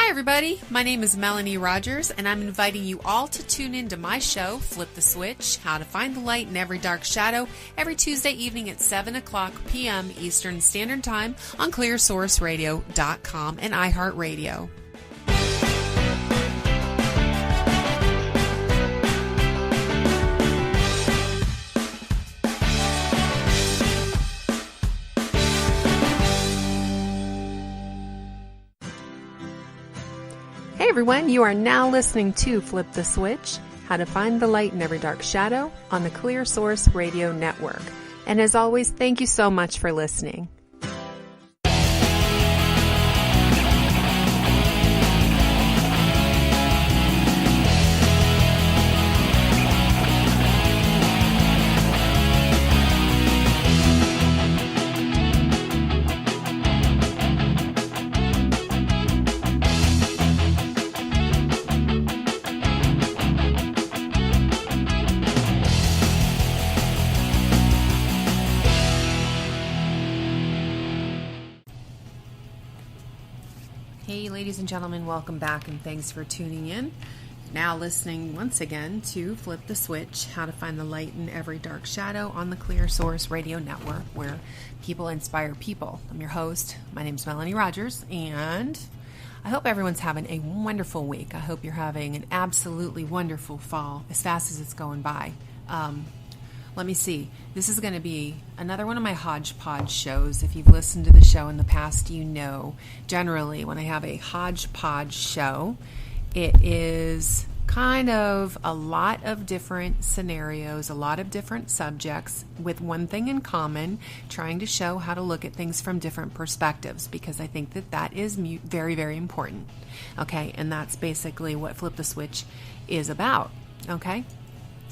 Hi, everybody. My name is Melanie Rogers, and I'm inviting you all to tune in to my show, Flip the Switch, How to Find the Light in Every Dark Shadow, every Tuesday evening at 7 o'clock p.m. Eastern Standard Time on ClearSourceRadio.com and iHeartRadio. Hey everyone, you are now listening to Flip the Switch, How to Find the Light in Every Dark Shadow on the Clear Source Radio Network. And as always, thank you so much for listening. Hey, ladies and gentlemen, welcome back and thanks for tuning in. Now listening once again to Flip the Switch, How to Find the Light in Every Dark Shadow on the Clear Source Radio Network, where people inspire people. I'm your host. My name's Melanie Rogers, and I hope everyone's having a wonderful week. I hope you're having an absolutely wonderful fall as fast as it's going by. Let me see. This is going to be another one of my hodgepodge shows. If you've listened to the show in the past, you know generally when I have a hodgepodge show, it is kind of a lot of different scenarios, a lot of different subjects with one thing in common, trying to show how to look at things from different perspectives, because I think that that is very, very important. Okay, and that's basically what Flip the Switch is about. Okay.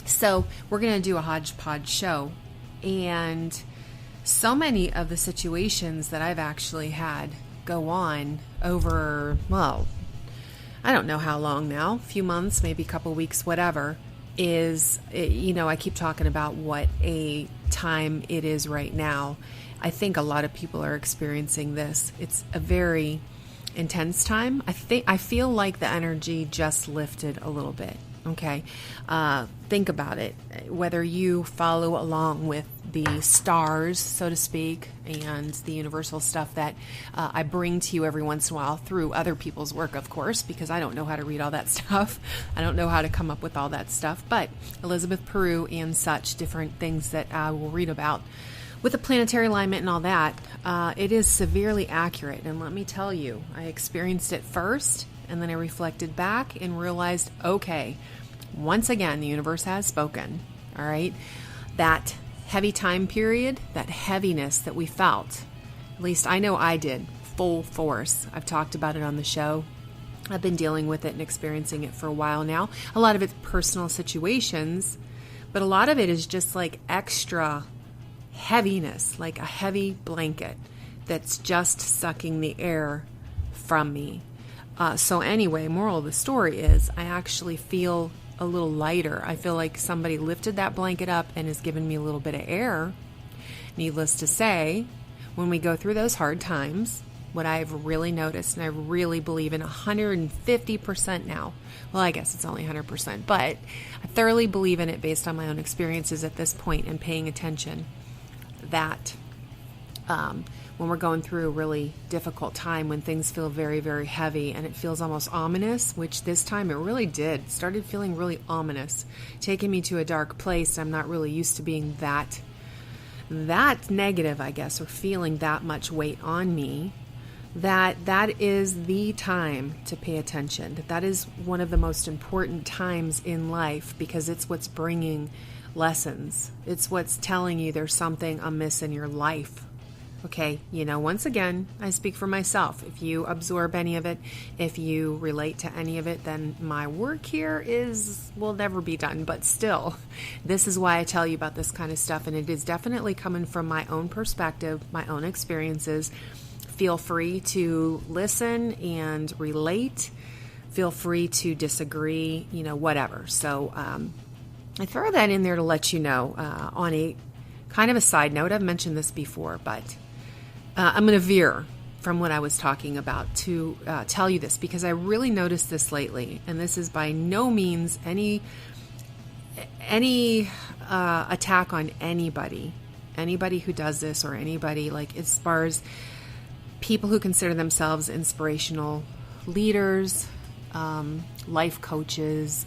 So we're going to do a hodgepodge show, and so many of the situations that I've actually had go on over, well, I don't know how long now, a few months, maybe a couple weeks, whatever, I keep talking about what a time it is right now. I think a lot of people are experiencing this. It's a very intense time. I feel like the energy just lifted a little bit. Okay, think about it. Whether you follow along with the stars, so to speak, and the universal stuff that I bring to you every once in a while through other people's work, of course, because I don't know how to read all that stuff. I don't know how to come up with all that stuff. But Elizabeth Peru and such different things that I will read about with the planetary alignment and all that, it is severely accurate. And let me tell you, I experienced it first, and then I reflected back and realized, okay, once again, the universe has spoken. All right. That heavy time period, that heaviness that we felt, at least I know I did, full force. I've talked about it on the show. I've been dealing with it and experiencing it for a while now. A lot of it's personal situations, but a lot of it is just like extra heaviness, like a heavy blanket that's just sucking the air from me. So anyway, moral of the story is I actually feel a little lighter. I feel like somebody lifted that blanket up and has given me a little bit of air. Needless to say, when we go through those hard times, what I've really noticed, and I really believe in 150% now, well, I guess it's only 100%, but I thoroughly believe in it based on my own experiences at this point and paying attention, that when we're going through a really difficult time, when things feel very, very heavy and it feels almost ominous, which this time it really did. It started feeling really ominous, taking me to a dark place. I'm not really used to being that negative, I guess, or feeling that much weight on me. That is the time to pay attention. That is one of the most important times in life, because it's what's bringing lessons. It's what's telling you there's something amiss in your life. Okay, once again, I speak for myself. If you absorb any of it, if you relate to any of it, then my work here will never be done. But still, this is why I tell you about this kind of stuff. And it is definitely coming from my own perspective, my own experiences. Feel free to listen and relate. Feel free to disagree, whatever. So I throw that in there to let you know on a kind of a side note. I've mentioned this before, but I'm going to veer from what I was talking about to tell you this, because I really noticed this lately, and this is by no means any attack on anybody who does this, or anybody, like, as far as people who consider themselves inspirational leaders, life coaches,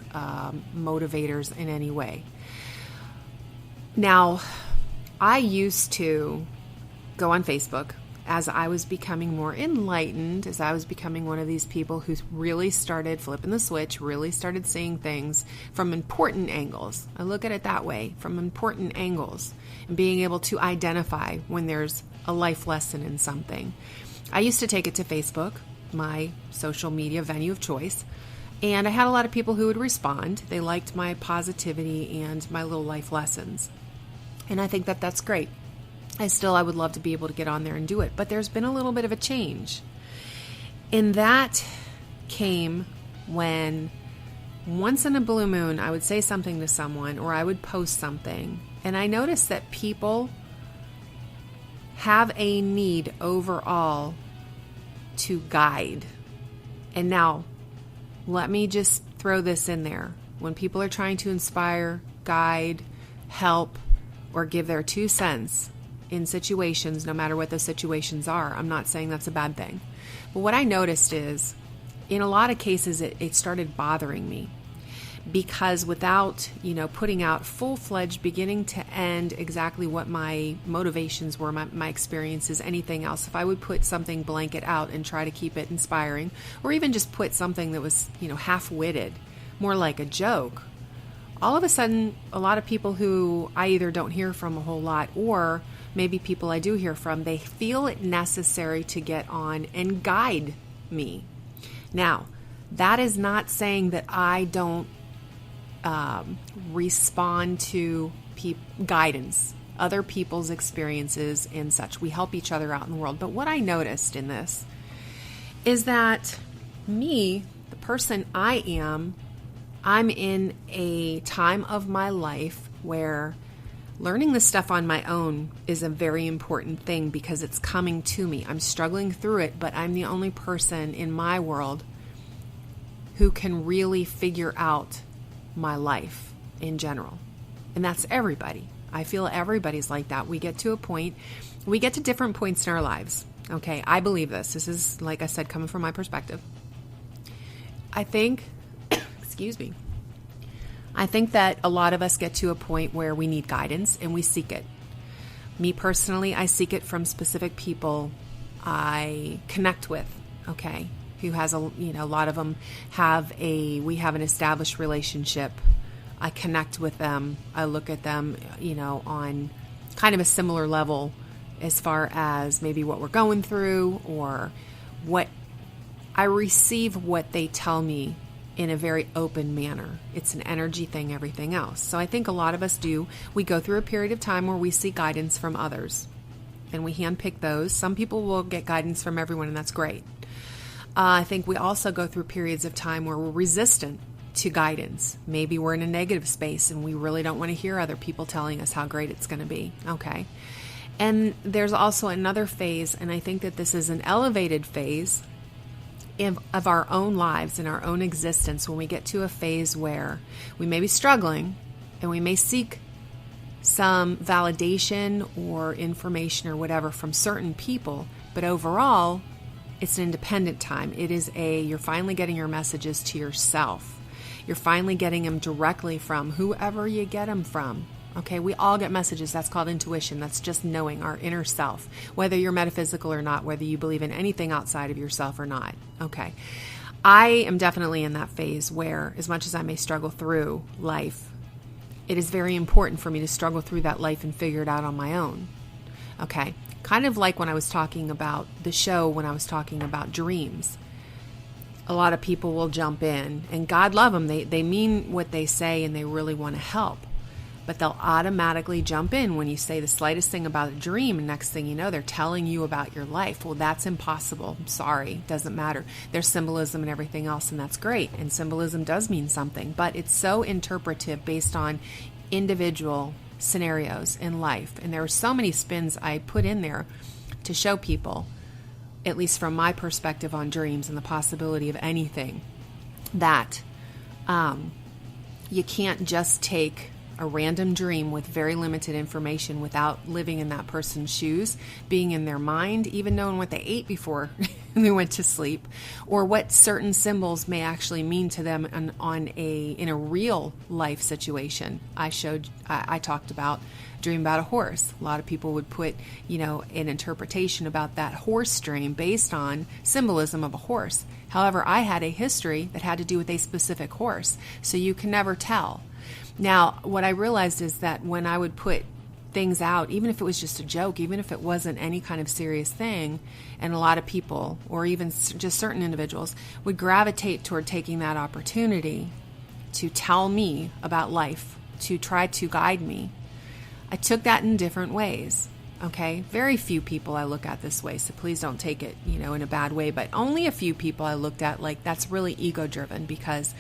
motivators in any way. Now, I used to go on Facebook as I was becoming more enlightened, as I was becoming one of these people who really started flipping the switch, really started seeing things from important angles. I look at it that way, from important angles, and being able to identify when there's a life lesson in something. I used to take it to Facebook, my social media venue of choice, and I had a lot of people who would respond. They liked my positivity and my little life lessons. And I think that that's great. I would love to be able to get on there and do it, but there's been a little bit of a change. And that came when once in a blue moon, I would say something to someone, or I would post something, and I noticed that people have a need overall to guide. And now, let me just throw this in there. When people are trying to inspire, guide, help, or give their 2 cents in situations, no matter what those situations are, I'm not saying that's a bad thing. But what I noticed is, in a lot of cases, it started bothering me. Because without, putting out full-fledged, beginning to end, exactly what my motivations were, my experiences, anything else, if I would put something blanket out and try to keep it inspiring, or even just put something that was, half-witted, more like a joke, all of a sudden, a lot of people who I either don't hear from a whole lot, or maybe people I do hear from, they feel it necessary to get on and guide me. Now, that is not saying that I don't respond to guidance, other people's experiences and such. We help each other out in the world. But what I noticed in this is that me, the person I am, I'm in a time of my life where learning this stuff on my own is a very important thing, because it's coming to me. I'm struggling through it, but I'm the only person in my world who can really figure out my life in general. And that's everybody. I feel everybody's like that. We get to different points in our lives. Okay, I believe this. This is, like I said, coming from my perspective. I think, I think that a lot of us get to a point where we need guidance and we seek it. Me personally, I seek it from specific people I connect with, okay, who has a lot of them we have an established relationship. I connect with them. I look at them, on kind of a similar level as far as maybe what we're going through, or what I receive what they tell me in a very open manner. It's an energy thing, everything else. So I think a lot of us we go through a period of time where we seek guidance from others, and we handpick those. Some people will get guidance from everyone, and that's great. I think we also go through periods of time where we're resistant to guidance. Maybe we're in a negative space and we really don't want to hear other people telling us how great it's going to be. Okay. And there's also another phase, and I think that this is an elevated phase of our own lives, in our own existence, when we get to a phase where we may be struggling and we may seek some validation or information or whatever from certain people, but overall, it's an independent time. It is you're finally getting your messages to yourself. You're finally getting them directly from whoever you get them from. Okay, we all get messages. That's called intuition. That's just knowing our inner self, whether you're metaphysical or not, whether you believe in anything outside of yourself or not. Okay, I am definitely in that phase where, as much as I may struggle through life, it is very important for me to struggle through that life and figure it out on my own. Okay, kind of like when I was talking about the show, when I was talking about dreams. A lot of people will jump in, and God love them. They mean what they say, and they really want to help. But they'll automatically jump in when you say the slightest thing about a dream, and next thing you know, they're telling you about your life. Well, that's impossible. I'm sorry. Doesn't matter. There's symbolism and everything else, and that's great. And symbolism does mean something, but it's so interpretive based on individual scenarios in life. And there are so many spins I put in there to show people at least from my perspective on dreams and the possibility of anything, that you can't just take a random dream with very limited information without living in that person's shoes, being in their mind, even knowing what they ate before they went to sleep, or what certain symbols may actually mean to them in a real life situation. I talked about dream about a horse. A lot of people would put, an interpretation about that horse dream based on symbolism of a horse. However, I had a history that had to do with a specific horse, so you can never tell. Now, what I realized is that when I would put things out, even if it was just a joke, even if it wasn't any kind of serious thing, and a lot of people, or even just certain individuals, would gravitate toward taking that opportunity to tell me about life, to try to guide me, I took that in different ways. Okay, very few people I look at this way, so please don't take it, in a bad way, but only a few people I looked at like that's really ego-driven, because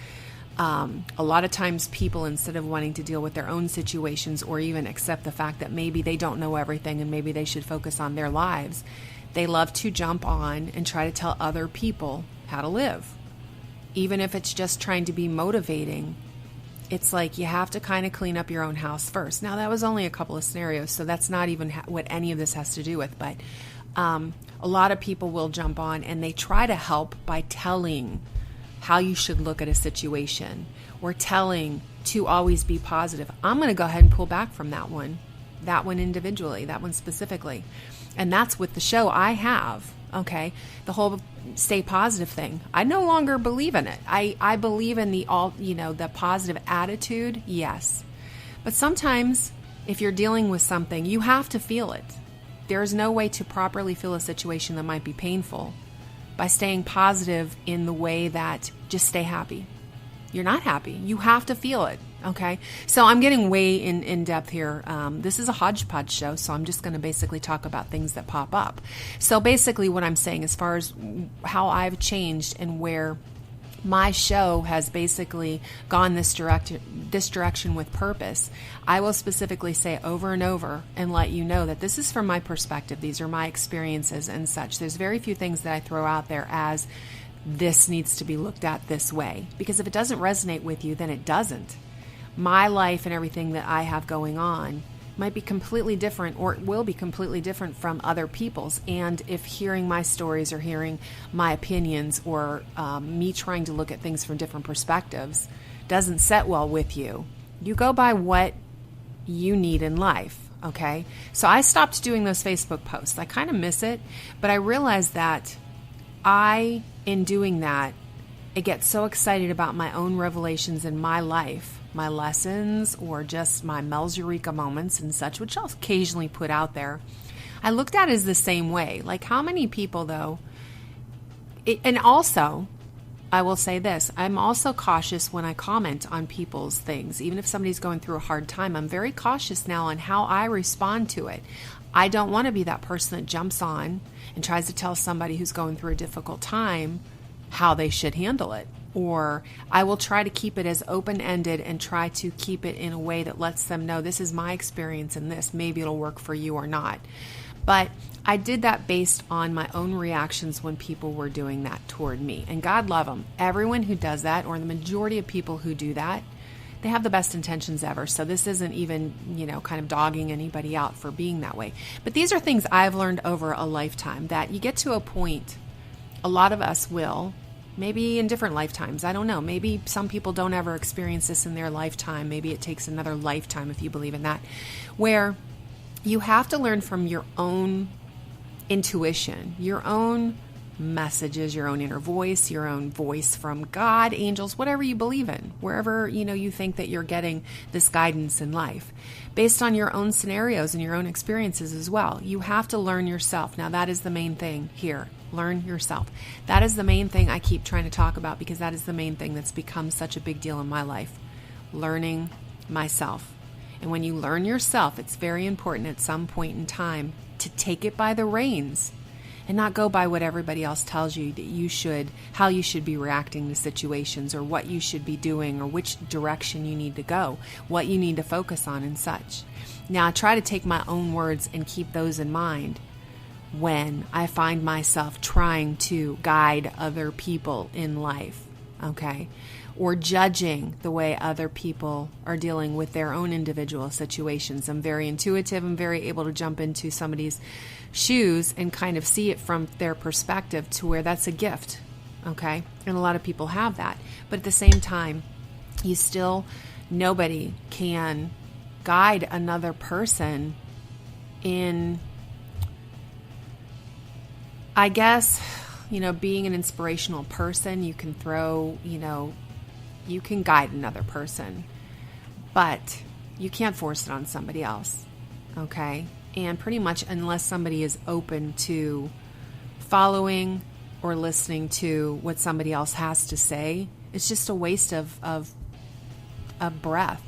a lot of times people, instead of wanting to deal with their own situations or even accept the fact that maybe they don't know everything and maybe they should focus on their lives, they love to jump on and try to tell other people how to live. Even if it's just trying to be motivating, it's like you have to kind of clean up your own house first. Now, that was only a couple of scenarios, so that's not even what any of this has to do with, but a lot of people will jump on and they try to help by telling how you should look at a situation, or telling to always be positive. I'm going to go ahead and pull back from that one individually, that one specifically. And that's with the show I have, okay? The whole stay positive thing. I no longer believe in it. I believe in the positive attitude, yes. But sometimes if you're dealing with something, you have to feel it. There's no way to properly feel a situation that might be painful by staying positive in the way that just stay happy. You're not happy. You have to feel it, okay? So I'm getting way in depth here. This is a hodgepodge show, so I'm just going to basically talk about things that pop up. So basically what I'm saying as far as how I've changed and where my show has basically gone this direction with purpose, I will specifically say over and over and let you know that this is from my perspective. These are my experiences and such. There's very few things that I throw out there as this needs to be looked at this way, because if it doesn't resonate with you, then it doesn't. My life and everything that I have going on might be completely different, or it will be completely different from other people's. And if hearing my stories or hearing my opinions or me trying to look at things from different perspectives doesn't set well with you, you go by what you need in life, okay? So I stopped doing those Facebook posts. I kind of miss it, but I realized that in doing that, I get so excited about my own revelations in my life, my lessons, or just my Mel's Eureka moments and such, which I'll occasionally put out there. I looked at it as the same way. Like, how many people, though? And also, I will say this, I'm also cautious when I comment on people's things. Even if somebody's going through a hard time, I'm very cautious now on how I respond to it. I don't want to be that person that jumps on and tries to tell somebody who's going through a difficult time how they should handle it. Or I will try to keep it as open-ended and try to keep it in a way that lets them know this is my experience in this. Maybe it'll work for you or not. But I did that based on my own reactions when people were doing that toward me. And God love them. Everyone who does that, or the majority of people who do that, they have the best intentions ever. So this isn't even, kind of dogging anybody out for being that way. But these are things I've learned over a lifetime, that you get to a point, a lot of us will, maybe in different lifetimes, I don't know. Maybe some people don't ever experience this in their lifetime. Maybe it takes another lifetime, if you believe in that, where you have to learn from your own intuition, your own messages, your own inner voice, your own voice from God, angels, whatever you believe in, wherever, you think that you're getting this guidance in life, based on your own scenarios and your own experiences as well. You have to learn yourself. Now, that is the main thing here. Learn yourself. That is the main thing I keep trying to talk about, because that is the main thing that's become such a big deal in my life. Learning myself. And when you learn yourself, it's very important at some point in time to take it by the reins and not go by what everybody else tells you that you should, how you should be reacting to situations, or what you should be doing, or which direction you need to go, what you need to focus on and such. Now, I try to take my own words and keep those in mind when I find myself trying to guide other people in life, okay? Or judging the way other people are dealing with their own individual situations. I'm very intuitive. I'm very able to jump into somebody's shoes and kind of see it from their perspective to where that's a gift, okay? And a lot of people have that. But at the same time, nobody can guide another person in, I guess, being an inspirational person. You can you can guide another person, but you can't force it on somebody else, okay? And pretty much unless somebody is open to following or listening to what somebody else has to say, it's just a waste of breath.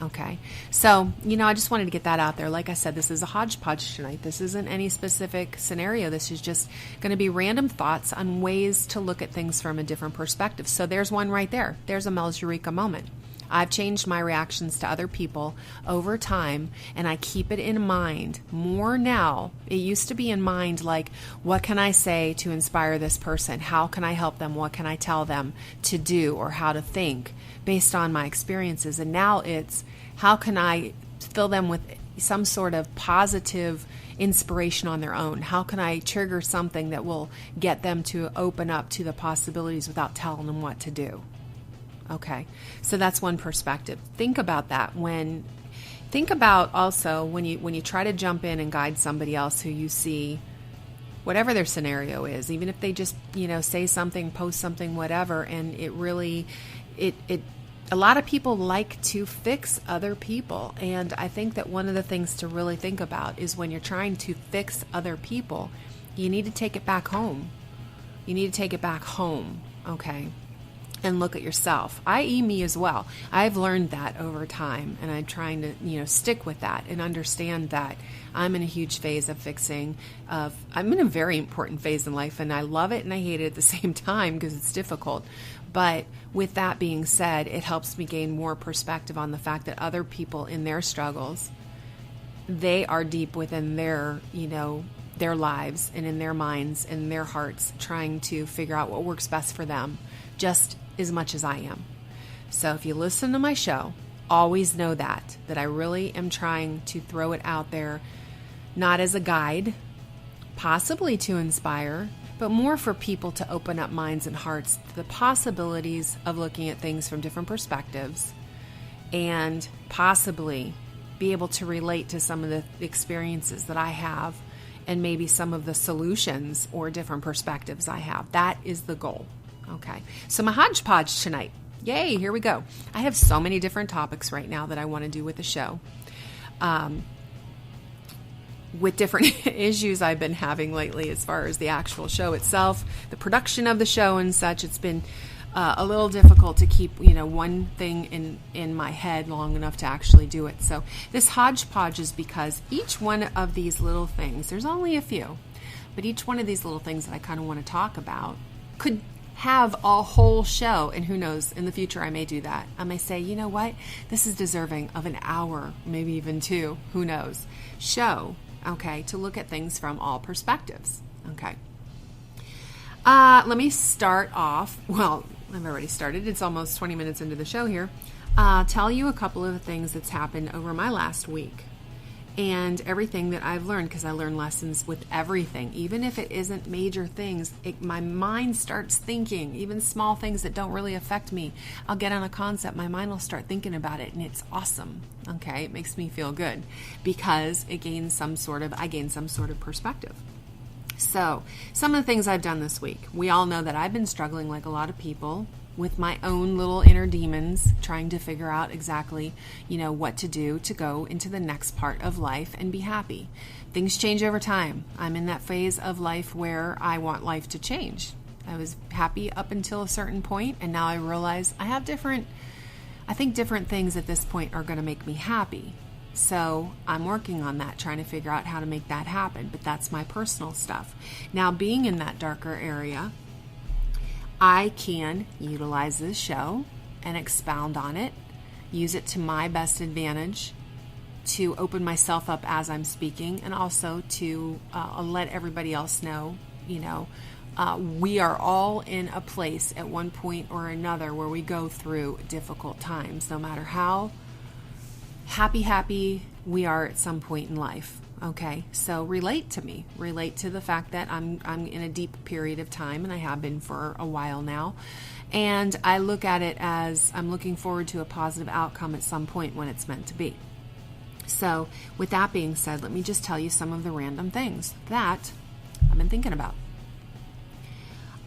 Okay. So, I just wanted to get that out there. Like I said, this is a hodgepodge tonight. This isn't any specific scenario. This is just going to be random thoughts on ways to look at things from a different perspective. So there's one right there. There's a Mel's Eureka moment. I've changed my reactions to other people over time, and I keep it in mind more now. It used to be in mind like, what can I say to inspire this person? How can I help them? What can I tell them to do or how to think based on my experiences? And now it's, how can I fill them with some sort of positive inspiration on their own? How can I trigger something that will get them to open up to the possibilities without telling them what to do? Okay, so that's one perspective. Think about that think about also when you try to jump in and guide somebody else who you see, whatever their scenario is, even if they just, say something, post something, whatever, and it really, a lot of people like to fix other people. And I think that one of the things to really think about is when you're trying to fix other people, you need to take it back home. Okay? And look at yourself, i.e. me as well. I've learned that over time, and I'm trying to, stick with that and understand that I'm in a huge phase of fixing. I'm in a very important phase in life, and I love it and I hate it at the same time because it's difficult. But with that being said, it helps me gain more perspective on the fact that other people in their struggles, they are deep within their lives and in their minds and their hearts, trying to figure out what works best for them, just as much as I am. So if you listen to my show, always know that I really am trying to throw it out there, not as a guide, possibly to inspire, but more for people to open up minds and hearts to the possibilities of looking at things from different perspectives and possibly be able to relate to some of the experiences that I have and maybe some of the solutions or different perspectives I have. That is the goal. Okay, so my hodgepodge tonight. Yay, here we go. I have so many different topics right now that I want to do with the show. With different issues I've been having lately as far as the actual show itself, the production of the show and such, it's been a little difficult to keep, one thing in my head long enough to actually do it. So this hodgepodge is because each one of these little things, there's only a few, but each one of these little things that I kind of want to talk about could have a whole show, and who knows, in the future I may do that. I may say, you know what, this is deserving of an hour, maybe even 2, who knows, show, okay, to look at things from all perspectives, okay. Let me start off, well, I've already started, it's almost 20 minutes into the show here, tell you a couple of things that's happened over my last week. And everything that I've learned, because I learn lessons with everything, even if it isn't major things, my mind starts thinking, even small things that don't really affect me. I'll get on a concept, my mind will start thinking about it, and it's awesome. Okay, it makes me feel good because I gain some sort of perspective. So, some of the things I've done this week, we all know that I've been struggling like a lot of people with my own little inner demons, trying to figure out exactly, what to do to go into the next part of life and be happy. Things change over time. I'm in that phase of life where I want life to change. I was happy up until a certain point, and now I realize I have different things at this point are going to make me happy. So I'm working on that, trying to figure out how to make that happen, but that's my personal stuff. Now, being in that darker area, I can utilize this show and expound on it, use it to my best advantage, to open myself up as I'm speaking, and also to let everybody else know, we are all in a place at one point or another where we go through difficult times, no matter how happy we are at some point in life. Okay, so relate to me. Relate to the fact that I'm in a deep period of time, and I have been for a while now. And I look at it as I'm looking forward to a positive outcome at some point when it's meant to be. So with that being said, let me just tell you some of the random things that I've been thinking about.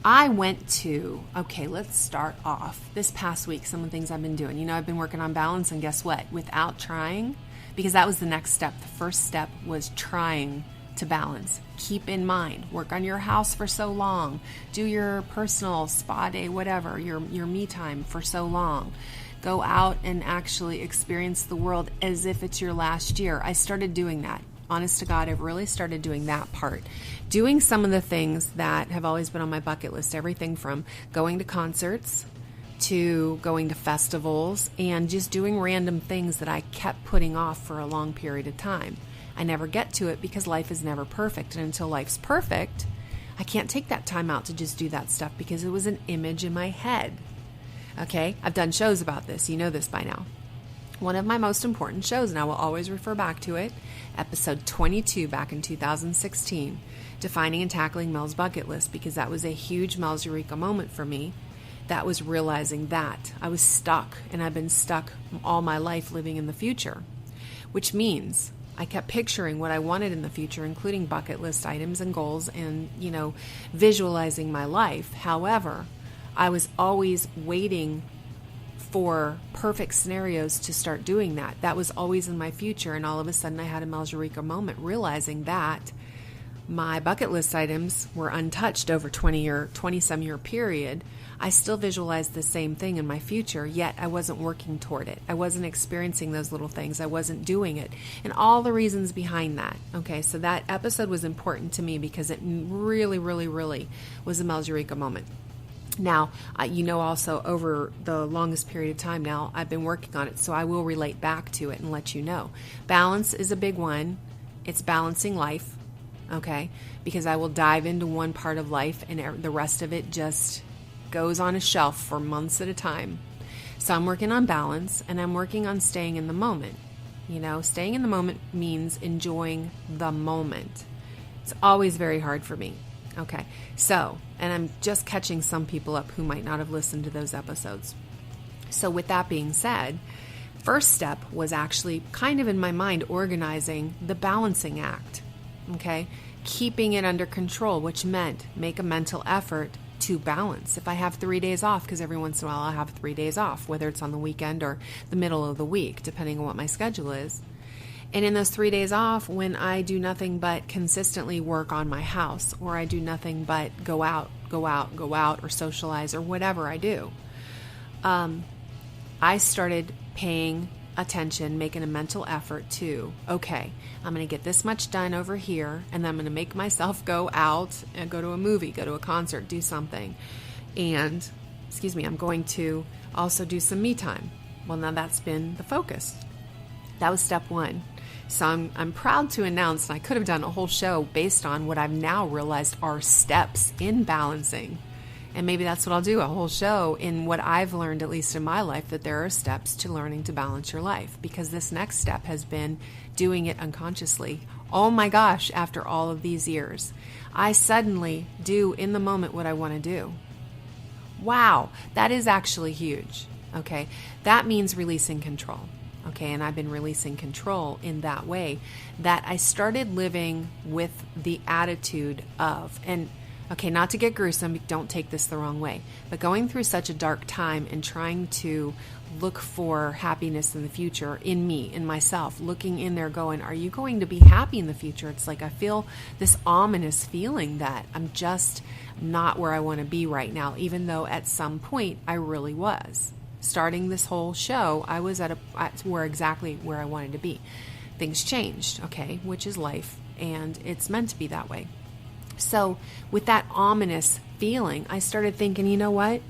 I went to, let's start off. This past week, some of the things I've been doing. I've been working on balance, and guess what? Without trying, because that was the next step. The first step was trying to balance. Keep in mind, work on your house for so long. Do your personal spa day, whatever, your me time for so long. Go out and actually experience the world as if it's your last year. I started doing that. Honest to God, I've really started doing that part. Doing some of the things that have always been on my bucket list, everything from going to concerts to going to festivals and just doing random things that I kept putting off for a long period of time. I never get to it because life is never perfect. And until life's perfect, I can't take that time out to just do that stuff because it was an image in my head. Okay, I've done shows about this. You know this by now. One of my most important shows, and I will always refer back to it, episode 22 back in 2016, Defining and Tackling Mel's Bucket List, because that was a huge Mel's Eureka moment for me. That was realizing that I was stuck, and I've been stuck all my life living in the future, which means I kept picturing what I wanted in the future, including bucket list items and goals and, visualizing my life. However, I was always waiting for perfect scenarios to start doing that. That was always in my future, and all of a sudden I had a Mel's Eureka moment, realizing that my bucket list items were untouched over 20-some year period. I still visualized the same thing in my future, yet I wasn't working toward it. I wasn't experiencing those little things. I wasn't doing it. And all the reasons behind that. Okay, so that episode was important to me because it really, really, really was a Mel's Eureka moment. Now, also over the longest period of time now, I've been working on it, so I will relate back to it and let you know. Balance is a big one. It's balancing life, okay? Because I will dive into one part of life and the rest of it just goes on a shelf for months at a time. So I'm working on balance, and I'm working on staying in the moment. Staying in the moment means enjoying the moment. It's always very hard for me. Okay, so, and I'm just catching some people up who might not have listened to those episodes. So with that being said, first step was actually kind of in my mind organizing the balancing act, okay? Keeping it under control, which meant make a mental effort to balance. If I have 3 days off, because every once in a while I'll have 3 days off, whether it's on the weekend or the middle of the week, depending on what my schedule is. And in those 3 days off, when I do nothing but consistently work on my house, or I do nothing but go out, or socialize, or whatever I do, I started paying attention, making a mental effort to, okay, I'm going to get this much done over here, and then I'm going to make myself go out and go to a movie, go to a concert, do something. And, I'm going to also do some me time. Well, now that's been the focus. That was step one. So I'm proud to announce, and I could have done a whole show based on what I've now realized are steps in balancing. And maybe that's what I'll do, a whole show in what I've learned, at least in my life, that there are steps to learning to balance your life. Because this next step has been doing it unconsciously. Oh my gosh, after all of these years, I suddenly do in the moment what I want to do. Wow, that is actually huge. Okay, that means releasing control. Okay, and I've been releasing control in that way that I started living with the attitude of, and okay, not to get gruesome, don't take this the wrong way, but going through such a dark time and trying to look for happiness in the future in me, in myself, looking in there going, are you going to be happy in the future? It's like I feel this ominous feeling that I'm just not where I want to be right now, even though at some point I really was. Starting this whole show, I was at exactly where I wanted to be. Things changed, okay, which is life, and it's meant to be that way. So with that ominous feeling, I started thinking, you know what?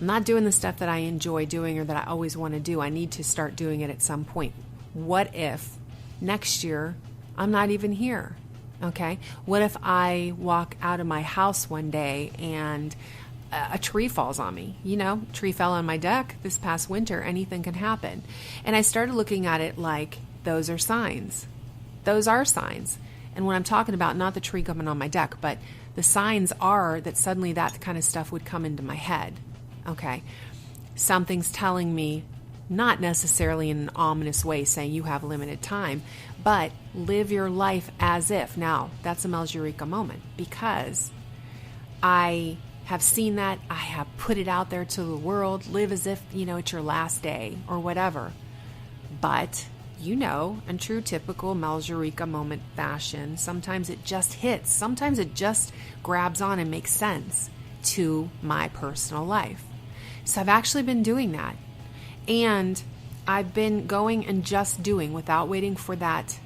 I'm not doing the stuff that I enjoy doing or that I always want to do. I need to start doing it at some point. What if next year I'm not even here? Okay. What if I walk out of my house one day and a tree falls on me? Tree fell on my deck this past winter. Anything can happen. And I started looking at it like those are signs. Those are signs. And when I'm talking about not the tree coming on my deck, but the signs are that suddenly that kind of stuff would come into my head. Okay. Something's telling me, not necessarily in an ominous way saying you have limited time, but live your life as if. Now, that's a Mel's Eureka moment, because I have seen that. I have put it out there to the world. Live as if, it's your last day or whatever. But, in true typical Mel's Eureka moment fashion, sometimes it just hits. Sometimes it just grabs on and makes sense to my personal life. So I've actually been doing that. And I've been going and just doing, without waiting for that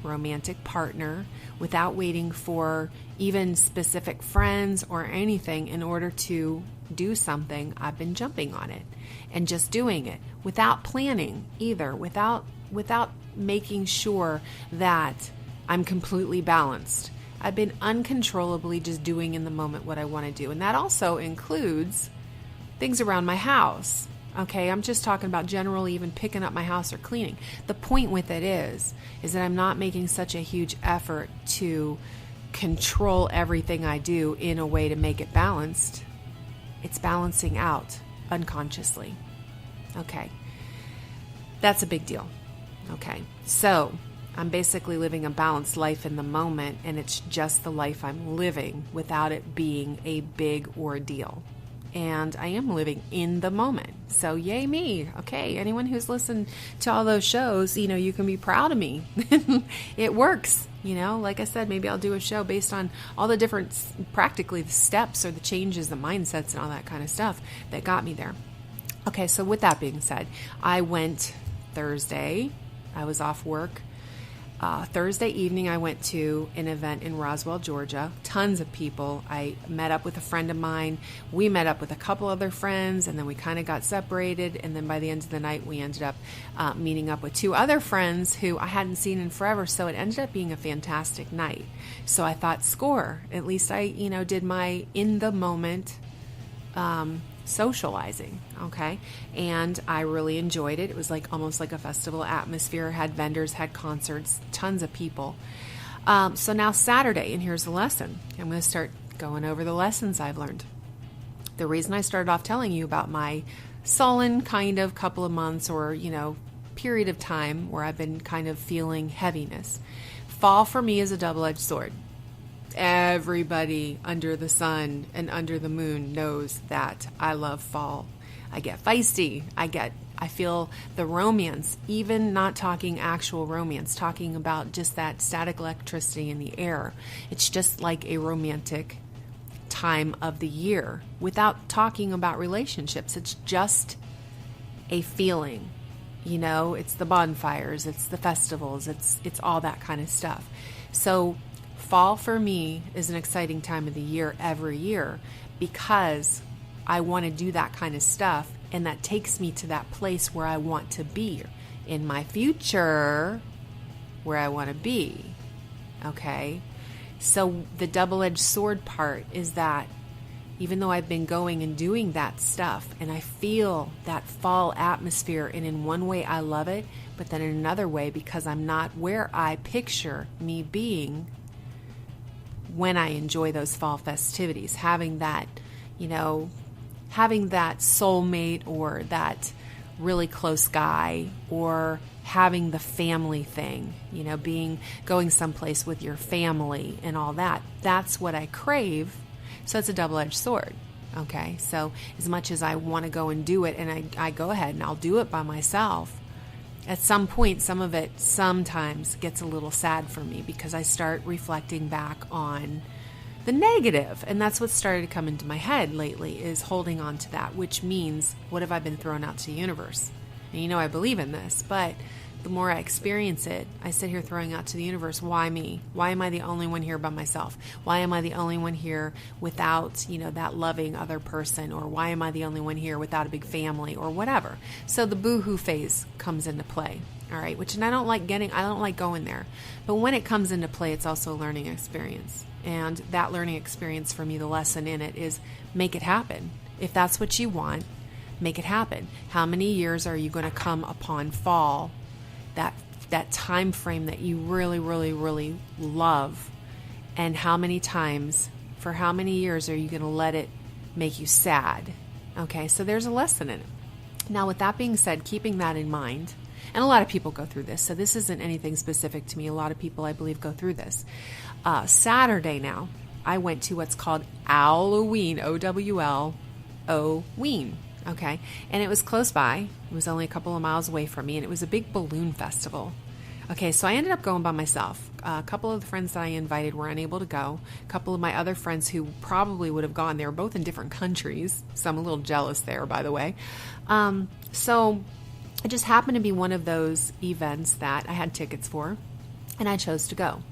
romantic partner, without waiting for even specific friends or anything in order to do something. I've been jumping on it and just doing it without planning either, without making sure that I'm completely balanced. I've been uncontrollably just doing in the moment what I want to do. And that also includes things around my house. Okay, I'm just talking about generally even picking up my house or cleaning. The point with it is that I'm not making such a huge effort to control everything I do in a way to make it balanced. It's balancing out unconsciously. Okay, that's a big deal. Okay, so I'm basically living a balanced life in the moment, and it's just the life I'm living without it being a big ordeal. And I am living in the moment. So yay me. Okay, anyone who's listened to all those shows, you can be proud of me. It works. Like I said, maybe I'll do a show based on all the different, practically the steps or the changes, the mindsets and all that kind of stuff that got me there. Okay, so with that being said, I went Thursday. I was off work. Thursday evening, I went to an event in Roswell, Georgia. Tons of people. I met up with a friend of mine. We met up with a couple other friends, and then we kind of got separated. And then by the end of the night, we ended up meeting up with two other friends who I hadn't seen in forever. So it ended up being a fantastic night. So I thought, score. At least I, did my in the moment socializing, okay? And I really enjoyed it. It was almost like a festival atmosphere, had vendors, had concerts, tons of people. So now Saturday, and here's the lesson. I'm going to start going over the lessons I've learned. The reason I started off telling you about my sullen kind of couple of months or, period of time where I've been kind of feeling heaviness. Fall for me is a double-edged sword. Everybody under the sun and under the moon knows that I love fall. I get feisty. I feel the romance, even not talking actual romance, talking about just that static electricity in the air. It's just like a romantic time of the year without talking about relationships. It's just a feeling. It's the bonfires, it's the festivals, it's all that kind of stuff. So fall for me is an exciting time of the year every year because I want to do that kind of stuff, and that takes me to that place where I want to be in my future, where I want to be. Okay? So the double-edged sword part is that even though I've been going and doing that stuff and I feel that fall atmosphere, and in one way I love it, but then in another way, because I'm not where I picture me being when I enjoy those fall festivities, having that soulmate or that really close guy, or having the family thing, going someplace with your family and all that. That's what I crave. So it's a double-edged sword. Okay. So as much as I want to go and do it, and I go ahead and I'll do it by myself, at some point, some of it sometimes gets a little sad for me because I start reflecting back on the negative. And that's what started to come into my head lately, is holding on to that, which means, what have I been thrown out to the universe? And I believe in this, but the more I experience it, I sit here throwing out to the universe, why me? Why am I the only one here by myself? Why am I the only one here without, that loving other person? Or why am I the only one here without a big family or whatever? So the boohoo phase comes into play. All right, and I don't like going there. But when it comes into play, it's also a learning experience. And that learning experience for me, the lesson in it is make it happen. If that's what you want, make it happen. How many years are you going to come upon fall, that time frame that you really, really, really love? And how many times, for how many years are you going to let it make you sad? Okay, so there's a lesson in it. Now, with that being said, keeping that in mind, and a lot of people go through this, so this isn't anything specific to me. A lot of people, I believe, go through this. Saturday now, I went to what's called Owloween, O-W-L-O-Ween, okay? And it was close by. It was only a couple of miles away from me, and it was a big balloon festival. Okay, so I ended up going by myself. A couple of the friends that I invited were unable to go. A couple of my other friends who probably would have gone, they were both in different countries, so I'm a little jealous there, by the way. So it just happened to be one of those events that I had tickets for, and I chose to go.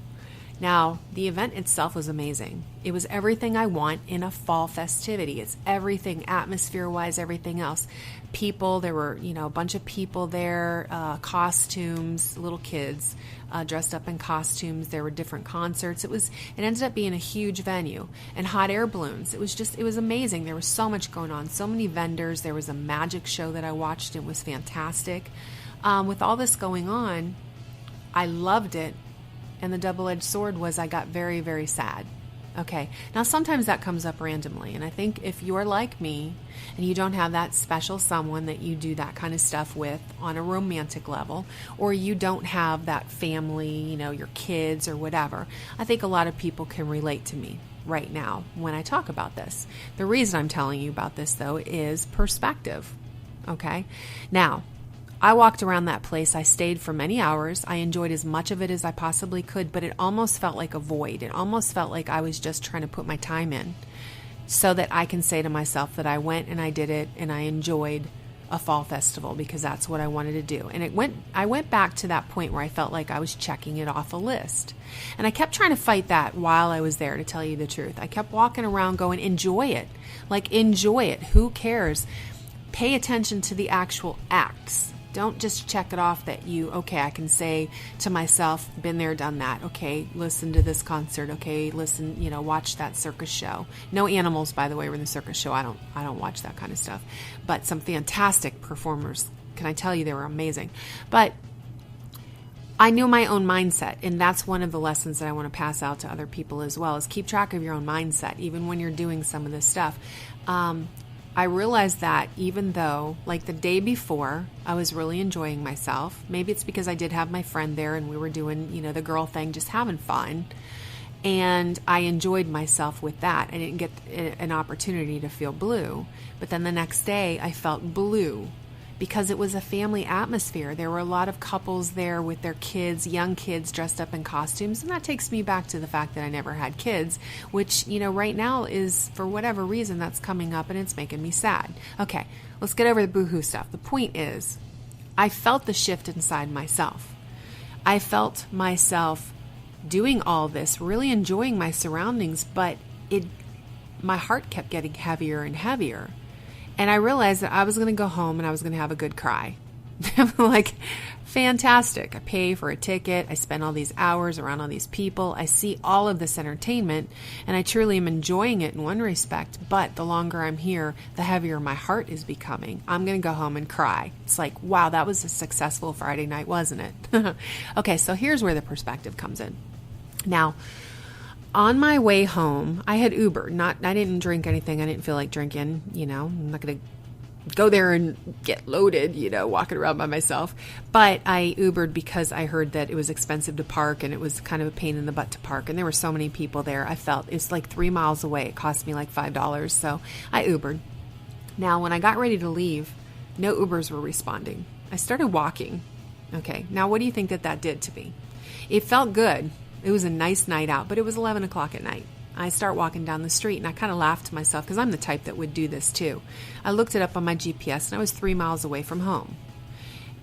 Now, the event itself was amazing. It was everything I want in a fall festivity. It's everything, atmosphere-wise, everything else. People, there were, a bunch of people there, costumes, little kids dressed up in costumes. There were different concerts. It ended up being a huge venue, and hot air balloons. It was amazing. There was so much going on, so many vendors. There was a magic show that I watched. It was fantastic. With all this going on, I loved it. And the double-edged sword was I got very, very sad. Okay, now sometimes that comes up randomly, and I think if you're like me and you don't have that special someone that you do that kind of stuff with on a romantic level, or you don't have that family, your kids or whatever, I think a lot of people can relate to me right now when I talk about this. The reason I'm telling you about this, though, is perspective. Okay, now, I walked around that place. I stayed for many hours. I enjoyed as much of it as I possibly could, but it almost felt like a void. It almost felt like I was just trying to put my time in so that I can say to myself that I went and I did it and I enjoyed a fall festival because that's what I wanted to do. And I went back to that point where I felt like I was checking it off a list. And I kept trying to fight that while I was there, to tell you the truth. I kept walking around going, enjoy it. Like, enjoy it. Who cares? Pay attention to the actual acts. Don't just check it off that I can say to myself, been there, done that. Okay, listen to this concert. Okay, listen, watch that circus show. No animals, by the way, were in the circus show. I don't watch that kind of stuff. But some fantastic performers. Can I tell you, they were amazing. But I knew my own mindset, and that's one of the lessons that I want to pass out to other people as well, is keep track of your own mindset, even when you're doing some of this stuff. I realized that even though, like the day before, I was really enjoying myself. Maybe it's because I did have my friend there and we were doing, the girl thing, just having fun. And I enjoyed myself with that. I didn't get an opportunity to feel blue. But then the next day, I felt blue because it was a family atmosphere. There were a lot of couples there with their kids, young kids dressed up in costumes. And that takes me back to the fact that I never had kids, which, right now is, for whatever reason, that's coming up and it's making me sad. Okay, let's get over the boohoo stuff. The point is, I felt the shift inside myself. I felt myself doing all this, really enjoying my surroundings, but my heart kept getting heavier and heavier. And I realized that I was going to go home and I was going to have a good cry. I'm like, fantastic. I pay for a ticket. I spend all these hours around all these people. I see all of this entertainment and I truly am enjoying it in one respect. But the longer I'm here, the heavier my heart is becoming. I'm going to go home and cry. It's like, wow, that was a successful Friday night, wasn't it? Okay, so here's where the perspective comes in. Now, on my way home, I had Ubered. I didn't drink anything. I didn't feel like drinking, I'm not going to go there and get loaded, walking around by myself. But I Ubered because I heard that it was expensive to park and it was kind of a pain in the butt to park. And there were so many people there. I felt it's like 3 miles away. It cost me like $5. So I Ubered. Now, when I got ready to leave, no Ubers were responding. I started walking. Okay. Now, what do you think that did to me? It felt good. It was a nice night out, but it was 11 o'clock at night. I start walking down the street and I kind of laughed to myself because I'm the type that would do this too. I looked it up on my GPS and I was 3 miles away from home.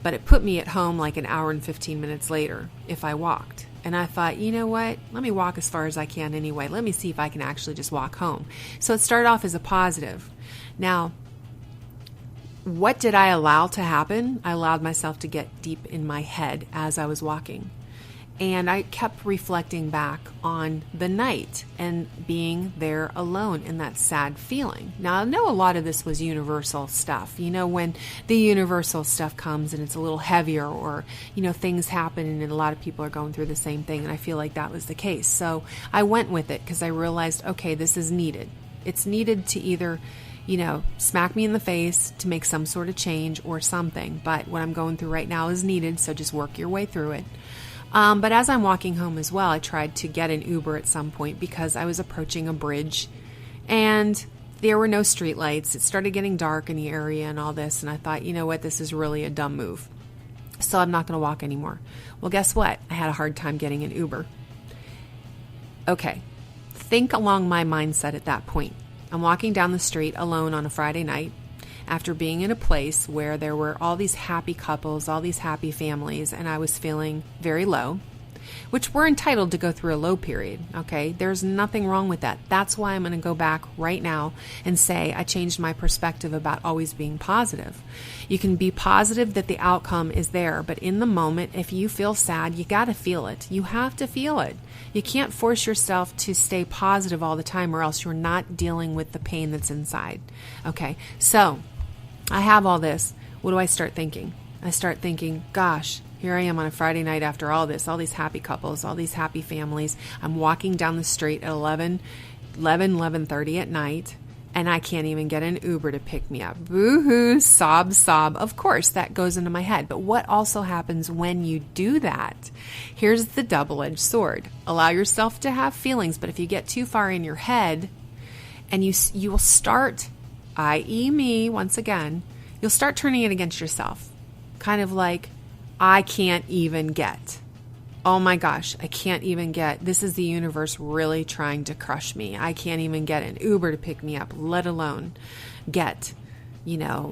But it put me at home like an hour and 15 minutes later if I walked. And I thought, you know what? Let me walk as far as I can anyway. Let me see if I can actually just walk home. So it started off as a positive. Now, what did I allow to happen? I allowed myself to get deep in my head as I was walking. And I kept reflecting back on the night and being there alone in that sad feeling. Now, I know a lot of this was universal stuff. You know, when the universal stuff comes and it's a little heavier, or, you know, things happen and a lot of people are going through the same thing. And I feel like that was the case. So I went with it because I realized, okay, this is needed. It's needed to either, you know, smack me in the face to make some sort of change or something. But what I'm going through right now is needed. So just work your way through it. But as I'm walking home as well, I tried to get an Uber at some point because I was approaching a bridge and there were no streetlights. It started getting dark in the area and all this. And I thought, you know what, this is really a dumb move. So I'm not going to walk anymore. Well, guess what? I had a hard time getting an Uber. Okay. Think along my mindset at that point. I'm walking down the street alone on a Friday night, after being in a place where there were all these happy couples, all these happy families, and I was feeling very low, which we're entitled to go through a low period, okay? There's nothing wrong with that. That's why I'm going to go back right now and say I changed my perspective about always being positive. You can be positive that the outcome is there, but in the moment, if you feel sad, you got to feel it. You have to feel it. You can't force yourself to stay positive all the time, or else you're not dealing with the pain that's inside, okay? So I have all this. What do I start thinking? I start thinking, gosh, here I am on a Friday night after all this, all these happy couples, all these happy families. I'm walking down the street at 11:30 at night, and I can't even get an Uber to pick me up. Boo-hoo, sob, sob. Of course, that goes into my head. But what also happens when you do that? Here's the double-edged sword. Allow yourself to have feelings, but if you get too far in your head, and you will start, i.e. me, once again, you'll start turning it against yourself. Kind of like, I can't even get. Oh my gosh, I can't even get. This is the universe really trying to crush me. I can't even get an Uber to pick me up, let alone get,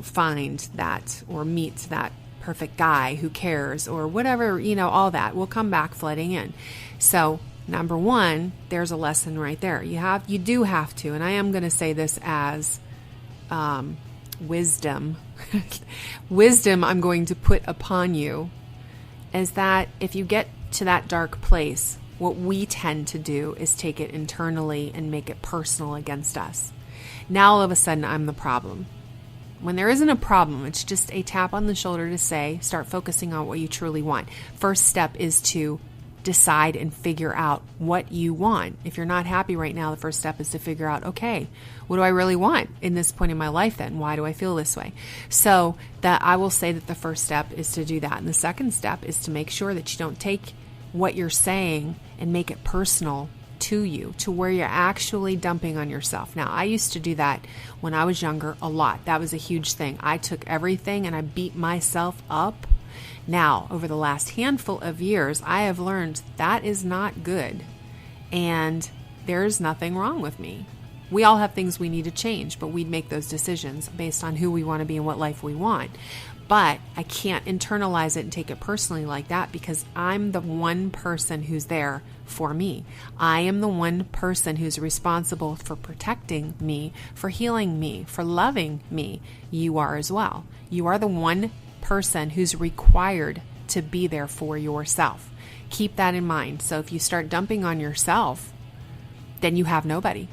find that or meet that perfect guy who cares or whatever, all that will come back flooding in. So number one, there's a lesson right there. You do have to, and I am going to say this as wisdom. Wisdom I'm going to put upon you is that if you get to that dark place, what we tend to do is take it internally and make it personal against us. Now all of a sudden I'm the problem. When there isn't a problem, it's just a tap on the shoulder to say, start focusing on what you truly want. First step is to decide and figure out what you want. If you're not happy right now, the first step is to figure out, okay, what do I really want in this point in my life then? Why do I feel this way? So that I will say that the first step is to do that. And the second step is to make sure that you don't take what you're saying and make it personal to you, to where you're actually dumping on yourself. Now, I used to do that when I was younger a lot. That was a huge thing. I took everything and I beat myself up. Now, over the last handful of years, I have learned that is not good, and there's nothing wrong with me. We all have things we need to change, but we'd make those decisions based on who we want to be and what life we want. But I can't internalize it and take it personally like that, because I'm the one person who's there for me. I am the one person who's responsible for protecting me, for healing me, for loving me. You are as well. You are the one person who's required to be there for yourself. Keep that in mind. So if you start dumping on yourself, then you have nobody,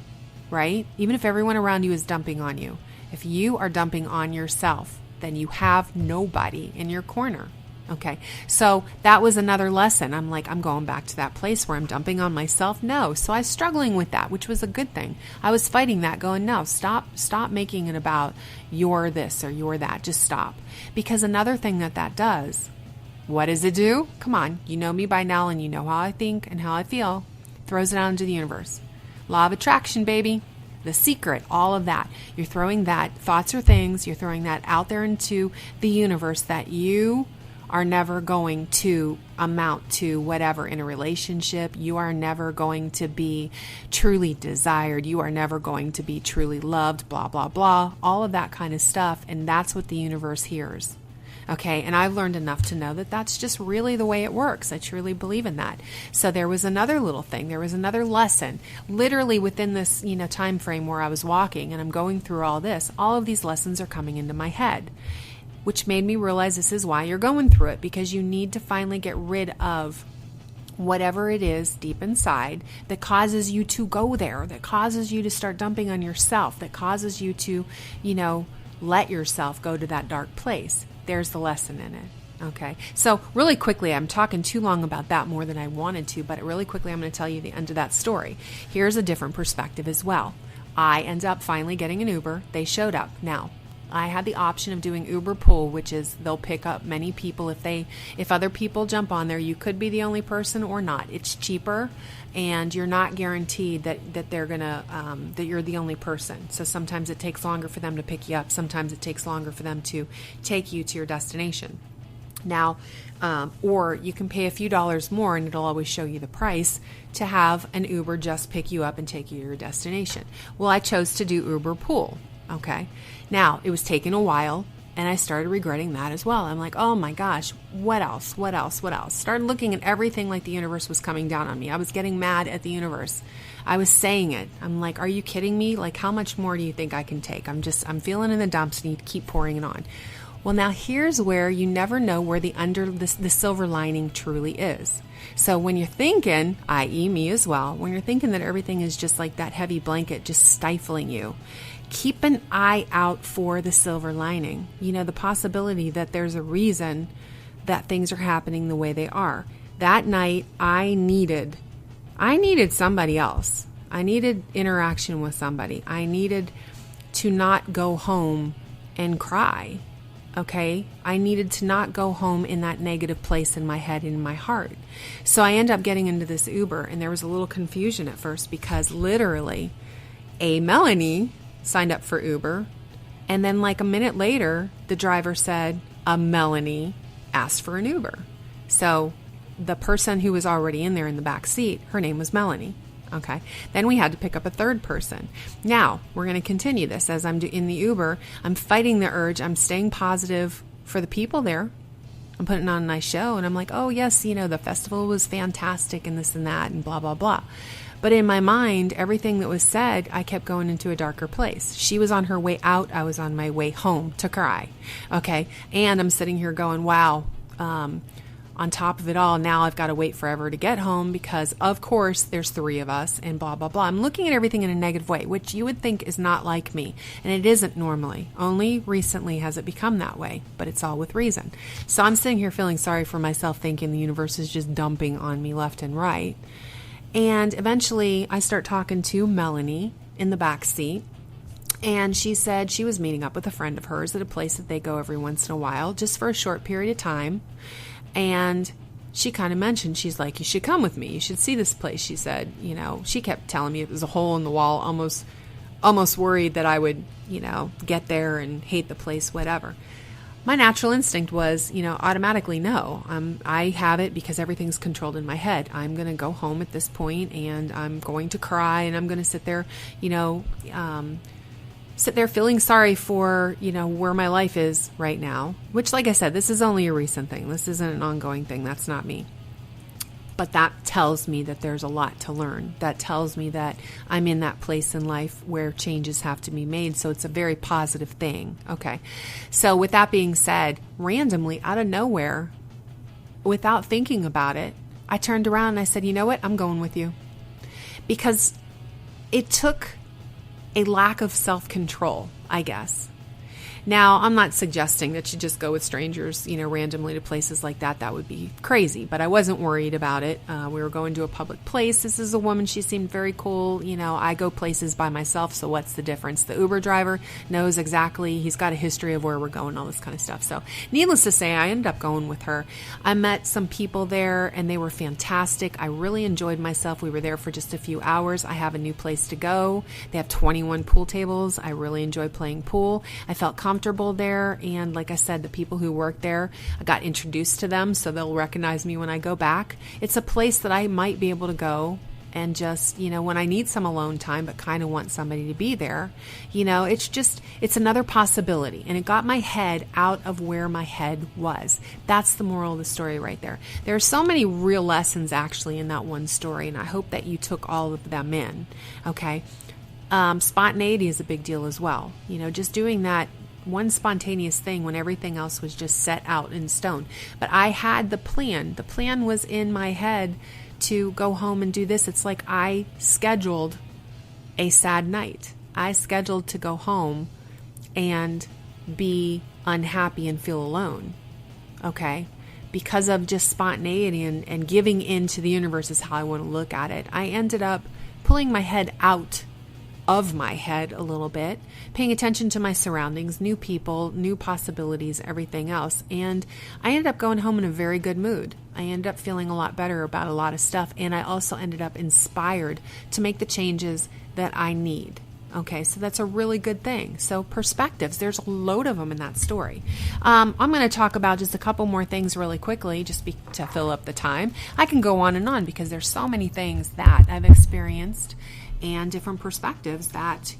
right? Even if everyone around you is dumping on you, if you are dumping on yourself, then you have nobody in your corner. Okay, so that was another lesson. I'm going back to that place where I'm dumping on myself. No, so I was struggling with that, which was a good thing. I was fighting that, going, no, stop making it about you're this or you're that. Just stop. Because another thing that does, what does it do? Come on, you know me by now and you know how I think and how I feel. Throws it out into the universe. Law of attraction, baby. The secret, all of that. You're throwing that, thoughts or things, you're throwing that out there into the universe that you are never going to amount to whatever in a relationship. You are never going to be truly desired. You are never going to be truly loved, blah, blah, blah, all of that kind of stuff. And that's what the universe hears. Okay, and I've learned enough to know that that's just really the way it works. I truly believe in that. So there was another little thing. There was another lesson. Literally within this, time frame where I was walking and I'm going through all this, all of these lessons are coming into my head, which made me realize this is why you're going through it, because you need to finally get rid of whatever it is deep inside that causes you to go there, that causes you to start dumping on yourself, that causes you to, let yourself go to that dark place. There's the lesson in it. Okay. So really quickly, I'm talking too long about that, more than I wanted to, but really quickly, I'm going to tell you the end of that story. Here's a different perspective as well. I end up finally getting an Uber. They showed up. Now, I had the option of doing Uber Pool, which is they'll pick up many people. If other people jump on there, you could be the only person or not. It's cheaper, and you're not guaranteed that they're gonna that you're the only person. So sometimes it takes longer for them to pick you up. Sometimes it takes longer for them to take you to your destination. Now, or you can pay a few dollars more, and it'll always show you the price to have an Uber just pick you up and take you to your destination. Well, I chose to do Uber Pool. Okay. Now, it was taking a while, and I started regretting that as well. I'm like, oh my gosh, what else? Started looking at everything like the universe was coming down on me. I was getting mad at the universe. I was saying it. I'm like, are you kidding me? Like, how much more do you think I can take? I'm feeling in the dumps, and you keep pouring it on. Well, now here's where you never know where the silver lining truly is. So when you're thinking, i.e. me as well, when you're thinking that everything is just like that heavy blanket just stifling you, keep an eye out for the silver lining. The possibility that there's a reason that things are happening the way they are. That night, I needed somebody else. I needed interaction with somebody. I needed to not go home and cry. Okay? I needed to not go home in that negative place in my head and in my heart. So I end up getting into this Uber, and there was a little confusion at first because literally Melanie signed up for Uber, and then like a minute later, the driver said, Melanie asked for an Uber. So the person who was already in there in the back seat, her name was Melanie. Okay. Then we had to pick up a third person. Now, we're going to continue this. As I'm in the Uber, I'm fighting the urge. I'm staying positive for the people there. I'm putting on a nice show, and I'm like, oh yes, the festival was fantastic and this and that and blah, blah, blah. But in my mind, everything that was said, I kept going into a darker place. She was on her way out. I was on my way home to cry. Okay. And I'm sitting here going, wow, on top of it all, now I've got to wait forever to get home because, of course, there's 3 of us and blah, blah, blah. I'm looking at everything in a negative way, which you would think is not like me. And it isn't normally. Only recently has it become that way, but it's all with reason. So I'm sitting here feeling sorry for myself, thinking the universe is just dumping on me left and right. And eventually I start talking to Melanie in the back seat. And she said she was meeting up with a friend of hers at a place that they go every once in a while, just for a short period of time. And she kind of mentioned, she's like, you should come with me. You should see this place. She said, she kept telling me it was a hole in the wall, almost worried that I would, get there and hate the place, whatever. My natural instinct was, automatically no. I have it because everything's controlled in my head. I'm going to go home at this point, and I'm going to cry, and I'm going to sit there, feeling sorry for, where my life is right now, which, like I said, this is only a recent thing. This isn't an ongoing thing. That's not me. But that tells me that there's a lot to learn. That tells me that I'm in that place in life where changes have to be made. So it's a very positive thing. Okay. So with that being said, randomly out of nowhere, without thinking about it, I turned around and I said, you know what? I'm going with you. Because it took a lack of self-control, I guess. Now, I'm not suggesting that you just go with strangers, randomly to places like that. That would be crazy, but I wasn't worried about it. We were going to a public place. This is a woman. She seemed very cool. I go places by myself, so what's the difference? The Uber driver knows exactly. He's got a history of where we're going, all this kind of stuff. So needless to say, I ended up going with her. I met some people there, and they were fantastic. I really enjoyed myself. We were there for just a few hours. I have a new place to go. They have 21 pool tables. I really enjoy playing pool. I felt comfortable there, and like I said, the people who work there, I got introduced to them, so they'll recognize me when I go back. It's a place that I might be able to go and just, when I need some alone time, but kind of want somebody to be there, it's another possibility. And it got my head out of where my head was. That's the moral of the story right there. There are so many real lessons actually in that one story, and I hope that you took all of them in. Okay. Spontaneity is a big deal as well. Just doing that one spontaneous thing when everything else was just set out in stone. But I had the plan. The plan was in my head to go home and do this. It's like I scheduled a sad night. I scheduled to go home and be unhappy and feel alone. Okay? Because of just spontaneity and giving in to the universe is how I want to look at it. I ended up pulling my head out of my head a little bit, paying attention to my surroundings, new people, new possibilities, everything else. And I ended up going home in a very good mood. I ended up feeling a lot better about a lot of stuff. And I also ended up inspired to make the changes that I need. Okay, so that's a really good thing. So perspectives, there's a load of them in that story. I'm going to talk about just a couple more things really quickly, to fill up the time. I can go on and on because there's so many things that I've experienced and different perspectives that,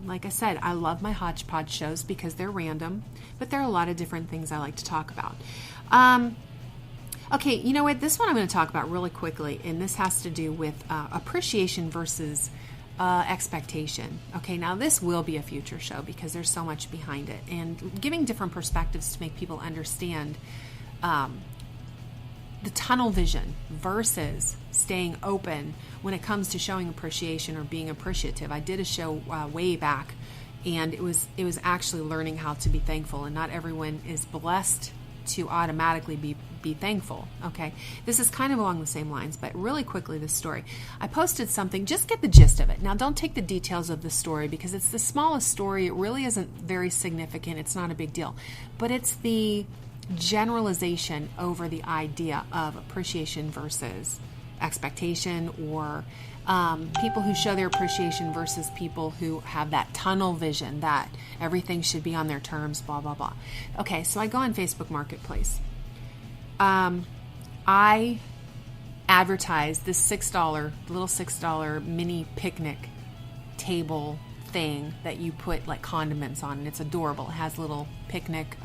like I said, I love my hodgepodge shows because they're random, but there are a lot of different things I like to talk about. Okay, you know what? This one I'm going to talk about really quickly, and this has to do with appreciation versus expectation. Okay, now this will be a future show because there's so much behind it, and giving different perspectives to make people understand the tunnel vision versus staying open when it comes to showing appreciation or being appreciative. I did a show way back, and it was actually learning how to be thankful, and not everyone is blessed to automatically be thankful. Okay, this is kind of along the same lines, but really quickly, this story. I posted something, just get the gist of it. Now, don't take the details of the story because it's the smallest story. It really isn't very significant. It's not a big deal, but it's the generalization over the idea of appreciation versus expectation, or people who show their appreciation versus people who have that tunnel vision that everything should be on their terms, blah, blah, blah. Okay, so I go on Facebook Marketplace. I advertise this little $6 mini picnic table thing that you put like condiments on, and it's adorable. It has a little picnic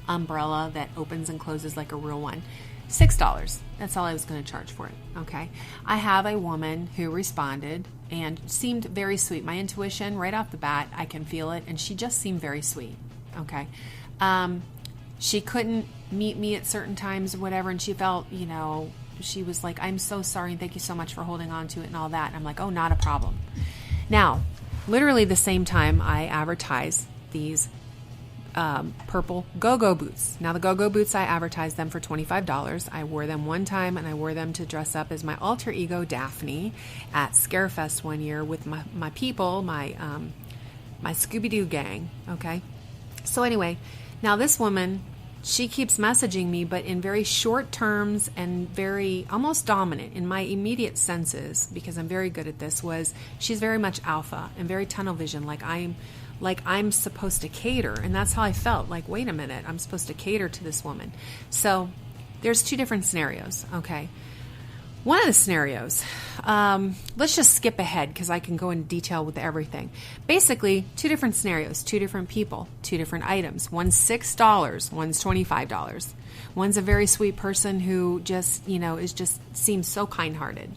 umbrella that opens and closes like a real one. $6. That's all I was going to charge for it. Okay. I have a woman who responded and seemed very sweet. My intuition, right off the bat, I can feel it, and she just seemed very sweet. Okay. She couldn't meet me at certain times or whatever, and she felt, she was like, I'm so sorry, and thank you so much for holding on to it and all that. And I'm like, oh, not a problem. Now, literally the same time I advertise these purple go-go boots. Now the go-go boots, I advertised them for $25. I wore them one time, and I wore them to dress up as my alter ego Daphne at Scarefest one year with my people, my Scooby-Doo gang. Okay. So anyway, now this woman, she keeps messaging me, but in very short terms and very almost dominant in my immediate senses, because I'm very good at this, she's very much alpha and very tunnel vision. Like I'm supposed to cater. And that's how I felt. Like, wait a minute, I'm supposed to cater to this woman. So there's two different scenarios. Okay. One of the scenarios, let's just skip ahead because I can go into detail with everything. Basically, two different scenarios, two different people, two different items. One's $6, one's $25. One's a very sweet person who just, seems so kind-hearted.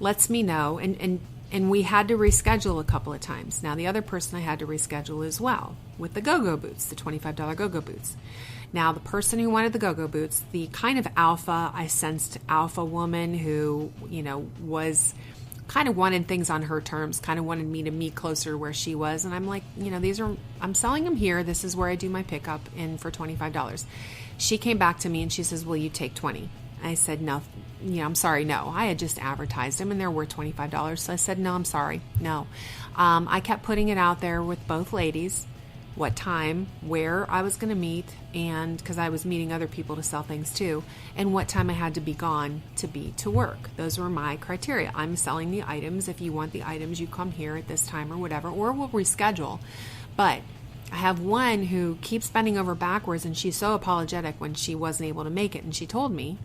Lets me know, and we had to reschedule a couple of times. Now, the other person I had to reschedule as well with the go-go boots, the $25 go-go boots. Now, the person who wanted the go-go boots, the kind of alpha, I sensed alpha woman who, was kind of wanted things on her terms, kind of wanted me to meet closer to where she was. And I'm like, I'm selling them here. This is where I do my pickup in for $25. She came back to me and she says, will you take 20? I said, no, I'm sorry, no. I had just advertised them and they're worth $25. So I said, no, I'm sorry, no. I kept putting it out there with both ladies, what time, where I was going to meet, and because I was meeting other people to sell things too, and what time I had to be gone to work. Those were my criteria. I'm selling the items. If you want the items, you come here at this time or whatever, or we'll reschedule. But I have one who keeps bending over backwards, and she's so apologetic when she wasn't able to make it, and she told me.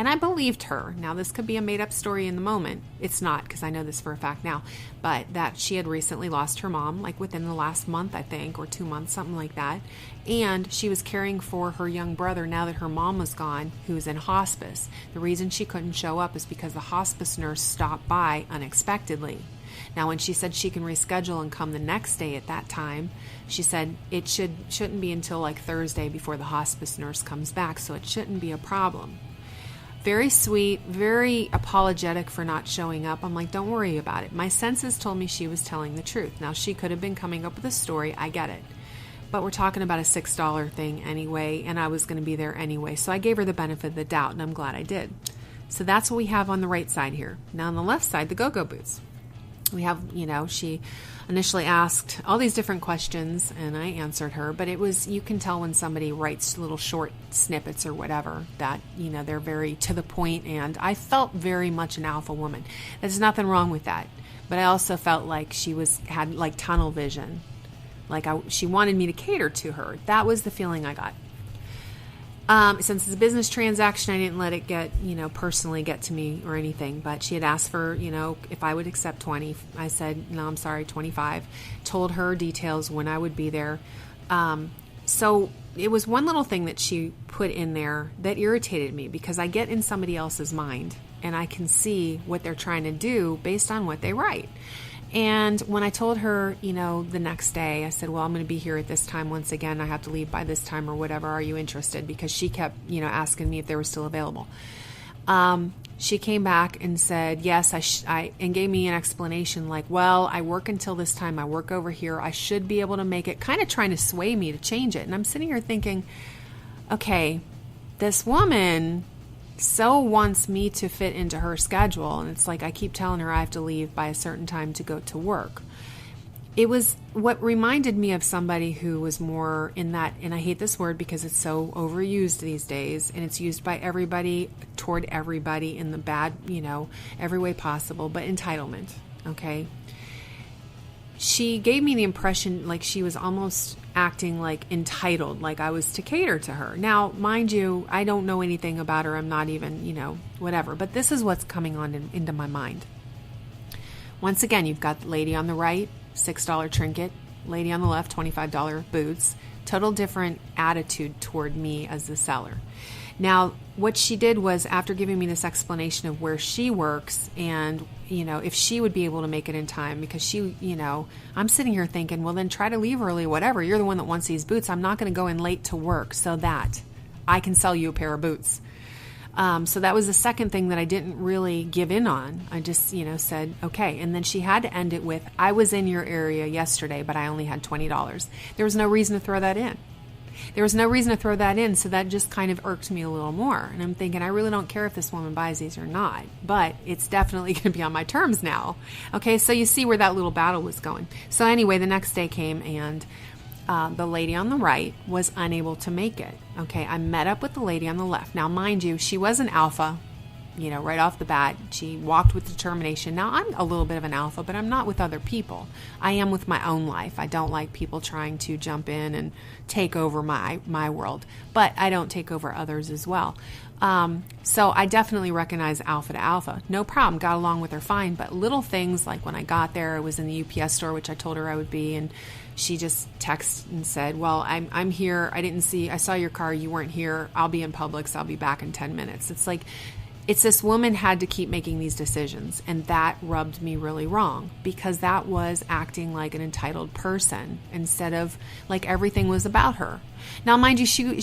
And I believed her. Now, this could be a made-up story in the moment. It's not, because I know this for a fact now. But that she had recently lost her mom, like within the last month, I think, or 2 months, something like that. And she was caring for her young brother now that her mom was gone, who was in hospice. The reason she couldn't show up is because the hospice nurse stopped by unexpectedly. Now, when she said she can reschedule and come the next day at that time, she said it shouldn't be until like Thursday before the hospice nurse comes back, so it shouldn't be a problem. Very sweet, very apologetic for not showing up. I'm like, don't worry about it. My senses told me she was telling the truth. Now, she could have been coming up with a story. I get it. But we're talking about a $6 thing anyway, and I was going to be there anyway. So I gave her the benefit of the doubt, and I'm glad I did. So that's what we have on the right side here. Now, on the left side, the go-go boots. We have, she initially asked all these different questions, and I answered her, but it was, you can tell when somebody writes little short snippets or whatever that, they're very to the point, and I felt very much an alpha woman. There's nothing wrong with that, but I also felt like she had like tunnel vision, like she wanted me to cater to her. That was the feeling I got. Since it's a business transaction, I didn't let it get, personally get to me or anything, but she had asked for, if I would accept 20. I said, no, I'm sorry, 25. Told her details when I would be there. So it was one little thing that she put in there that irritated me, because I get in somebody else's mind and I can see what they're trying to do based on what they write. And when I told her, the next day, I said, well, I'm going to be here at this time once again. I have to leave by this time or whatever. Are you interested? Because she kept, asking me if they were still available. She came back and said, yes, and gave me an explanation like, well, I work until this time. I work over here. I should be able to make it, kind of trying to sway me to change it. And I'm sitting here thinking, okay, this woman so wants me to fit into her schedule, and it's like I keep telling her I have to leave by a certain time to go to work. It was what reminded me of somebody who was more in that, and I hate this word because it's so overused these days, and it's used by everybody toward everybody in the bad, every way possible, but entitlement, okay? She gave me the impression like she was almost acting like entitled, like I was to cater to her. Now, mind you, I don't know anything about her. I'm not even, whatever. But this is what's coming on into my mind. Once again, you've got the lady on the right, $6 trinket. Lady on the left, $25 boots. Total different attitude toward me as the seller. Now, what she did was, after giving me this explanation of where she works and, if she would be able to make it in time, because she, I'm sitting here thinking, well, then try to leave early, whatever. You're the one that wants these boots. I'm not going to go in late to work so that I can sell you a pair of boots. So that was the second thing that I didn't really give in on. I just, said, okay. And then she had to end it with, I was in your area yesterday, but I only had $20. There was no reason to throw that in. So that just kind of irked me a little more. And I'm thinking, I really don't care if this woman buys these or not, but it's definitely going to be on my terms now. Okay, so you see where that little battle was going. So anyway, the next day came, and the lady on the right was unable to make it. Okay, I met up with the lady on the left. Now, mind you, she was an alpha. Right off the bat, she walked with determination. Now, I'm a little bit of an alpha, but I'm not with other people. I am with my own life. I don't like people trying to jump in and take over my world, but I don't take over others as well. So I definitely recognize alpha to alpha. No problem. Got along with her fine, but little things like when I got there, I was in the UPS store, which I told her I would be, and she just texted and said, well, I'm here. I saw your car. You weren't here. I'll be in Publix. I'll be back in 10 minutes. It's like, it's this woman had to keep making these decisions, and that rubbed me really wrong, because that was acting like an entitled person instead of like everything was about her. Now, mind you,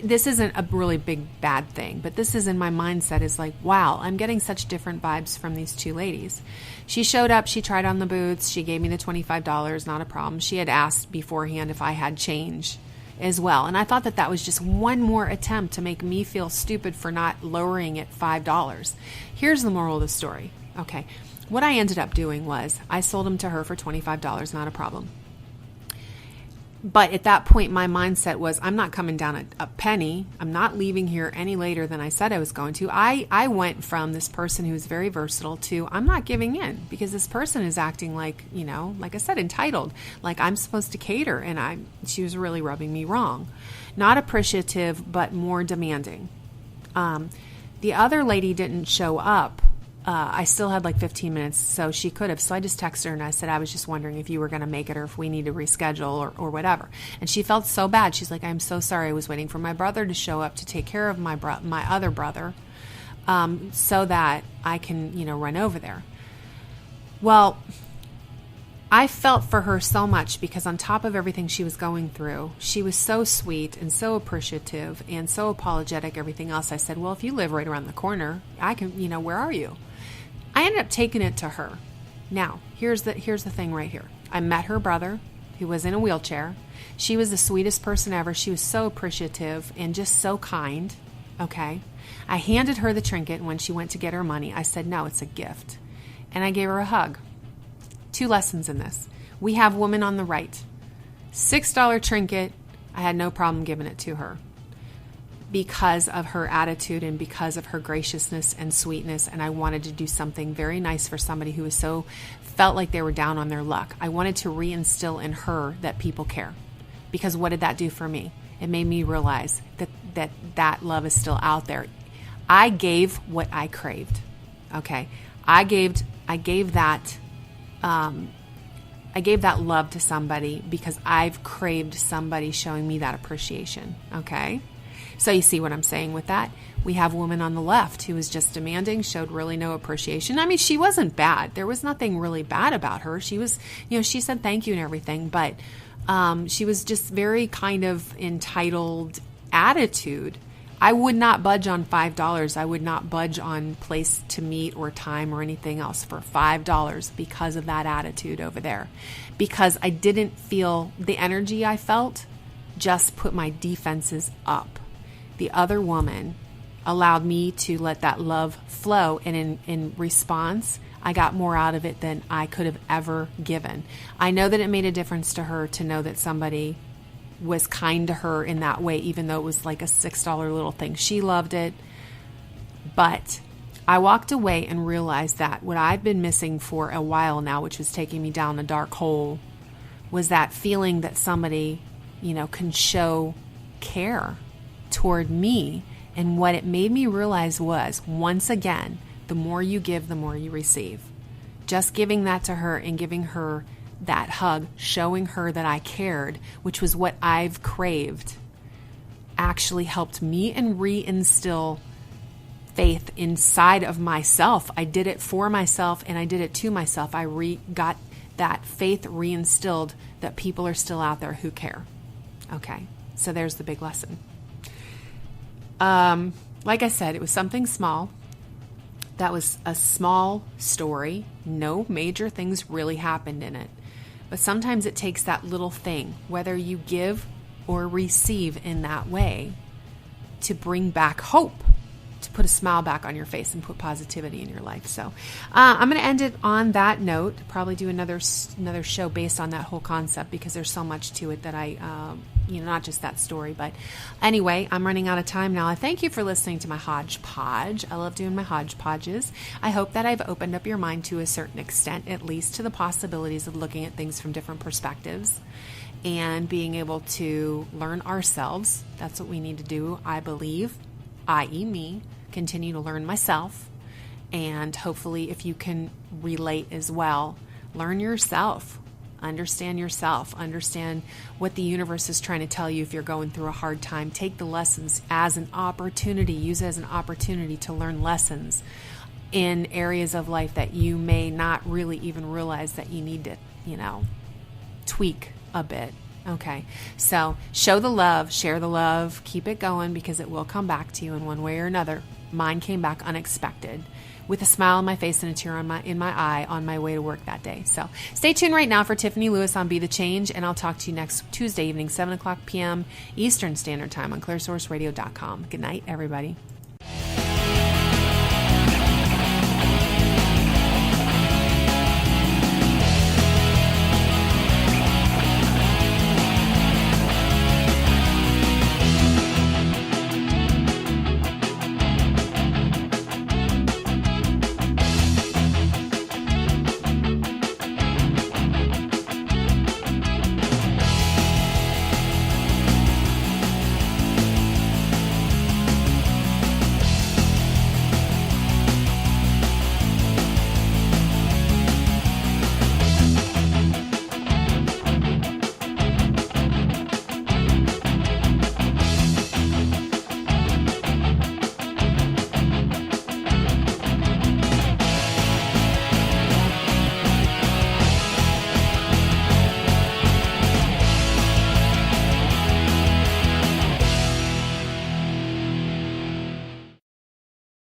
this isn't a really big bad thing, but this is in my mindset is like, wow, I'm getting such different vibes from these two ladies. She showed up, she tried on the boots, she gave me the $25, not a problem. She had asked beforehand if I had change as well. And I thought that was just one more attempt to make me feel stupid for not lowering it $5. Here's the moral of the story. Okay. What I ended up doing was I sold them to her for $25, not a problem. But at that point, my mindset was, I'm not coming down a penny. I'm not leaving here any later than I said I was going to. I went from this person who's very versatile to, I'm not giving in, because this person is acting like, like I said, entitled, like I'm supposed to cater. And she was really rubbing me wrong. Not appreciative, but more demanding. The other lady didn't show up. I still had like 15 minutes, so she could have. So I just texted her and I said, I was just wondering if you were going to make it or if we need to reschedule or whatever. And she felt so bad. She's like, I'm so sorry. I was waiting for my brother to show up to take care of my other brother so that I can, run over there. Well, I felt for her so much because on top of everything she was going through, she was so sweet and so appreciative and so apologetic, everything else. I said, well, if you live right around the corner, I can, where are you? I ended up taking it to her. Now, here's the thing right here. I met her brother, who was in a wheelchair. She was the sweetest person ever. She was so appreciative and just so kind. Okay. I handed her the trinket, and when she went to get her money, I said, no, it's a gift. And I gave her a hug. 2 lessons in this. We have woman on the right. $6 trinket. I had no problem giving it to her because of her attitude and because of her graciousness and sweetness. And I wanted to do something very nice for somebody who was felt like they were down on their luck. I wanted to reinstill in her that people care. Because what did that do for me? It made me realize that love is still out there. I gave what I craved. Okay. I gave that love to somebody because I've craved somebody showing me that appreciation. Okay. So you see what I'm saying with that? We have a woman on the left who was just demanding, showed really no appreciation. I mean, she wasn't bad. There was nothing really bad about her. She was, she said thank you and everything, but she was just very kind of entitled attitude. I would not budge on $5. I would not budge on place to meet or time or anything else for $5 because of that attitude over there. Because I didn't feel the energy I felt just put my defenses up. The other woman allowed me to let that love flow, and in response, I got more out of it than I could have ever given. I know that it made a difference to her to know that somebody was kind to her in that way, even though it was like a $6 little thing. She loved it. But I walked away and realized that what I'd been missing for a while now, which was taking me down a dark hole, was that feeling that somebody, can show care toward me. And what it made me realize was, once again, the more you give, the more you receive. Just giving that to her and giving her that hug, showing her that I cared, which was what I've craved, actually helped me and reinstill faith inside of myself. I did it for myself and I did it to myself. I got that faith reinstilled that people are still out there who care. Okay, so there's the big lesson. Like I said, it was something small. That was a small story. No major things really happened in it. But sometimes it takes that little thing, whether you give or receive in that way, to bring back hope, to put a smile back on your face and put positivity in your life. So I'm going to end it on that note. Probably do another show based on that whole concept, because there's so much to it that I, not just that story. But anyway, I'm running out of time now. I thank you for listening to my hodgepodge. I love doing my hodgepodges. I hope that I've opened up your mind to a certain extent, at least to the possibilities of looking at things from different perspectives and being able to learn ourselves. That's what we need to do, I believe, i.e. me, continue to learn myself. And hopefully, if you can relate as well, learn yourself. Understand yourself. Understand what the universe is trying to tell you if you're going through a hard time. Take the lessons as an opportunity. Use it as an opportunity to learn lessons in areas of life that you may not really even realize that you need to, tweak a bit. Okay, so show the love, share the love, keep it going, because it will come back to you in one way or another. Mine came back unexpected, with a smile on my face and a tear in my eye on my way to work that day. So stay tuned right now for Tiffany Lewis on Be the Change, and I'll talk to you next Tuesday evening, 7 o'clock p.m. Eastern Standard Time on ClearSourceRadio.com. Good night, everybody.